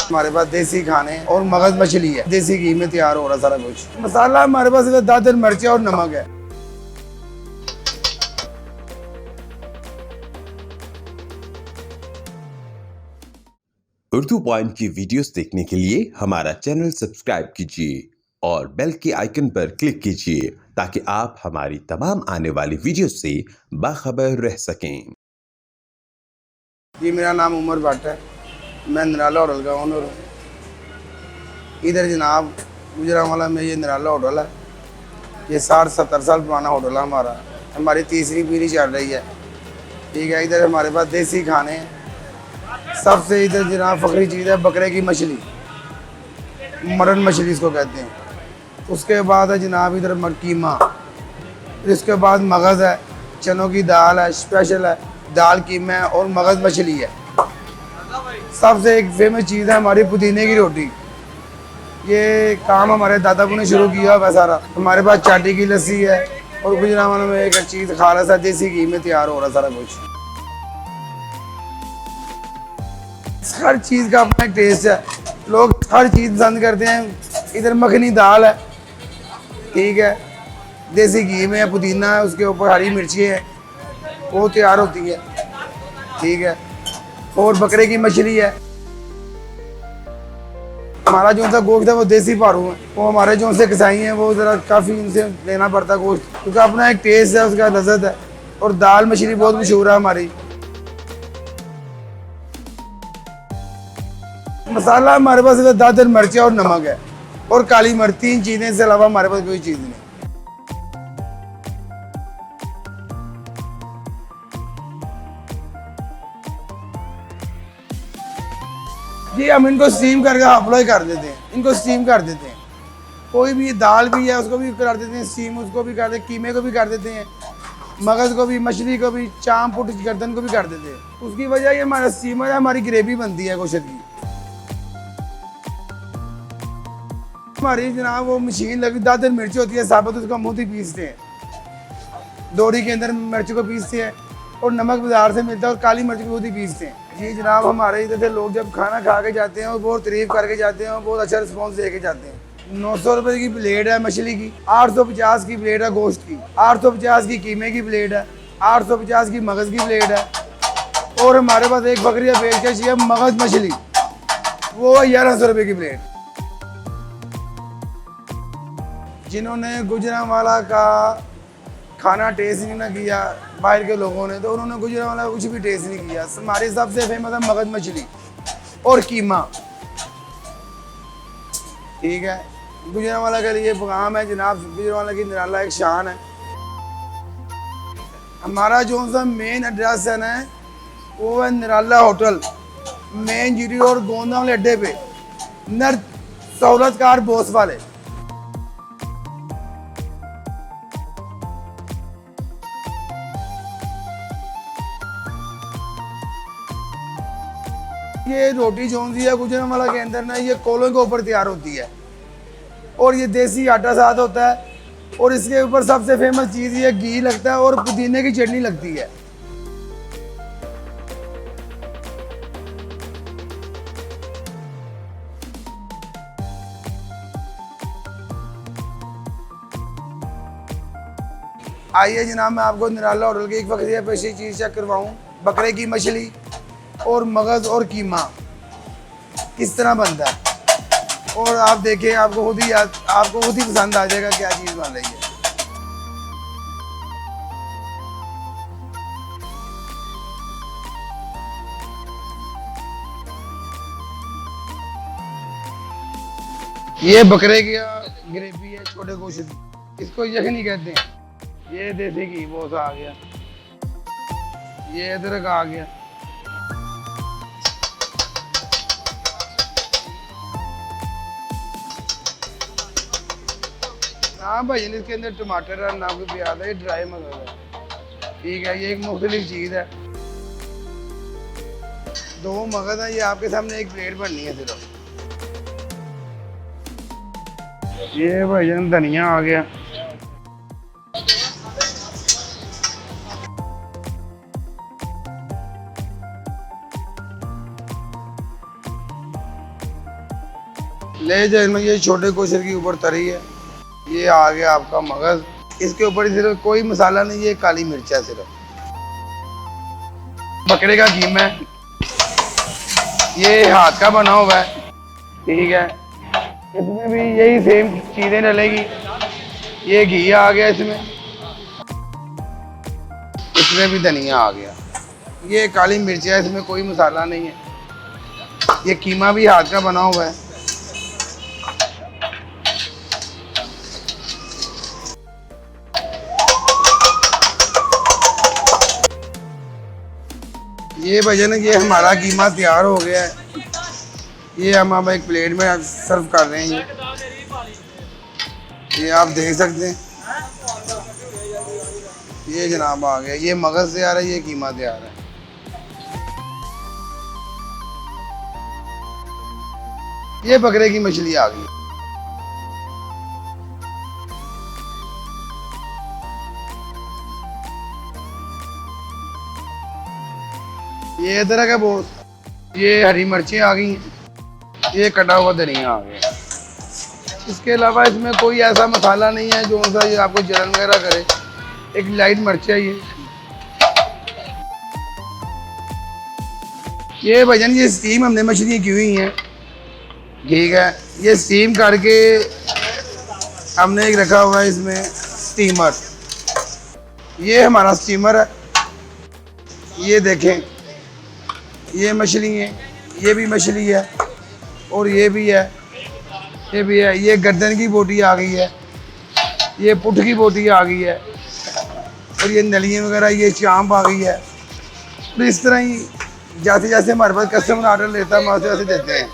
हमारे पास देसी खाने और मगज मछली है, देसी घी में तैयार हो रहा सारा कुछ। मसाला हमारे पास दादर मिर्ची और नमक है। उर्दू पॉइंट की वीडियोस देखने के लिए हमारा चैनल सब्सक्राइब कीजिए और बेल के आइकन पर क्लिक कीजिए ताकि आप हमारी तमाम आने वाली वीडियोस से बाखबर रह सकें। जी मेरा नाम उमर भट्ट है, मैं निराला होटल का ओनर हूँ। इधर जनाब गुजरांवाला में ये निराला होटल है। ये 60-70 साल पुराना होटल है हमारा। हमारी तीसरी पीढ़ी चल रही है। ठीक है, इधर हमारे पास देसी खाने हैं। सबसे इधर जनाब फखरी चीज़ है बकरे की मछली, मटन मछली इसको कहते हैं। उसके बाद है जनाब इधर कीमा, इसके बाद मगज़ है, चनों की दाल है, स्पेशल है, दाल कीमा है और मगज़ मछली है। सबसे एक फेमस चीज़ है हमारी पुदीने की रोटी। ये काम हमारे दादाबू ने शुरू किया हुआ सारा। हमारे पास चाटी की लस्सी है और गुजरांवाला में एक चीज़ खालस है, देसी घी में तैयार हो रहा सारा कुछ। हर चीज़ का अपना एक टेस्ट है, लोग हर चीज़ पसंद करते हैं। इधर मखनी दाल है, ठीक है, देसी घी में है, पुदीना है, उसके ऊपर हरी मिर्ची है, वो तैयार होती है, ठीक है। और बकरे की मछली है। हमारा जो सा गोश्त है वो देसी पारू है। वो हमारे जो से कसाई हैं वो ज़रा काफ़ी उनसे लेना पड़ता है गोश्त, क्योंकि अपना एक टेस्ट है, उसका लज़्ज़त है। और दाल मछली बहुत मशहूर है हमारी। मसाला हमारे पास दादर मिर्ची और नमक है और काली मिर्च, 3 चीज़ें, इससे अलावा हमारे पास कोई चीज़ नहीं। जी हम इनको स्टीम करके अप्लाई कर देते हैं, इनको स्टीम कर देते हैं। कोई भी दाल भी है उसको भी कर देते हैं स्टीम, उसको भी कर देते हैं, कीमे को भी कर देते हैं, मगज़ को भी, मछली को भी, चाम पुट गर्दन को भी कर देते हैं। उसकी वजह ये हमारा स्टीमर है, हमारी ग्रेवी बनती है गोश्त की। हमारी जनाब वो मशीन लगी, दादर मिर्च होती है साबुत, उसका मुँह ही पीसते हैं। दोड़ी के अंदर मिर्च को पीसते हैं और नमक बाजार से मिलता है और काली मिर्च को खुद ही पीसते हैं। जी जनाब, हमारे इधर से लोग जब खाना खा के जाते हैं और बहुत तारीफ करके जाते हैं और बहुत अच्छा रिस्पॉन्स दे के जाते हैं। 900 रुपये की प्लेट है मछली की, 850 की प्लेट है गोश्त की, 850 की कीमे की प्लेट है, 850 की मगज़ की प्लेट है। और हमारे पास एक बकरिया पेशकश है मगज़ मछली, वो है 1100 रुपये की प्लेट। जिन्होंने गुजरांवाला का खाना टेस्ट नहीं ना किया बाहर के लोगों ने, तो उन्होंने गुजरांवाला कुछ भी टेस्ट नहीं किया। हमारी सबसे फेमस है मगज़ मछली और कीमा, ठीक है। गुजरांवाला के लिए पैगाम है जनाब, गुजरांवाला की निराला एक शान है। हमारा जो सा मेन एड्रेस है ना, वो है निराला होटल, मेन जीटी रोड गोंदा अड्डे पे, नर सहूलतकार बोस वाले। ये रोटी जो होती है गुजरांवाला के अंदर ना, ये कोलों के ऊपर तैयार होती है और ये देसी आटा साथ होता है। और इसके ऊपर सबसे फेमस चीज़ ये घी लगता है और पुदीने की चटनी लगती है। आइए जनाब, मैं आपको निराला होटल की एक वक्रिया पेशी चीज़ चेक करवाऊँ। बकरे की मछली और मगज़ और कीमा किस तरह बनता है, और आप देखें, आपको खुद ही पसंद आ जाएगा क्या चीज़ बन रही है। ये बकरे की ग्रेवी है, छोटे गोश्त की, इसको यखनी कहते हैं। ये देसी घी वो सा आ गया, ये अदरक आ गया, हाँ भाई इसके अंदर टमाटर है ना, कोई प्याज है, ये ड्राई मसाला है, ठीक है। ये एक मुख्तलिफ चीज़ है। 2 मगज़ है, ये आपके सामने एक प्लेट बननी है सिर्फ। ये भाईजान धनिया आ गया, ले जाए में ये छोटे कोशर के ऊपर तरी है। ये आ गया आपका मगज, इसके ऊपर सिर्फ कोई मसाला नहीं, ये काली मिर्च है सिर्फ। बकरे का कीमा है, ये हाथ का बना हुआ है, ठीक है। इसमें भी यही सेम चीजें डलेगी। ये घी आ गया इसमें भी धनिया आ गया। ये काली मिर्च है, इसमें कोई मसाला नहीं है। ये कीमा भी हाथ का बना हुआ है। ये भजन ये हमारा कीमा तैयार हो गया है। ये हम अब एक प्लेट में सर्व कर रहे हैं। ये आप देख सकते हैं, ये जनाब आ गया। ये मगज तैयार है, ये कीमा तैयार है। ये बकरे की मछली आ गई। ये अदरक है बहुत। ये हरी मिर्चें आ गई। ये कटा हुआ धनिया आ गया। इसके अलावा इसमें कोई ऐसा मसाला नहीं है जो सा ये आपको जलन वगैरह करे। एक लाइट मिर्च है ये भजन ये स्टीम हमने मछलियाँ की हुई हैं, ठीक है। ये स्टीम करके हमने एक रखा हुआ है इसमें स्टीमर। ये हमारा स्टीमर है। ये देखें, ये मछली है, ये भी मछली है और ये भी है, ये भी है। ये गर्दन की बोटी आ गई है, ये पुठ की बोटी आ गई है और ये नलियाँ वगैरह, ये चांप आ गई है। तो इस तरह ही जैसे जैसे हमारे पास कस्टमर ऑर्डर लेता है हम वैसे वैसे देते हैं।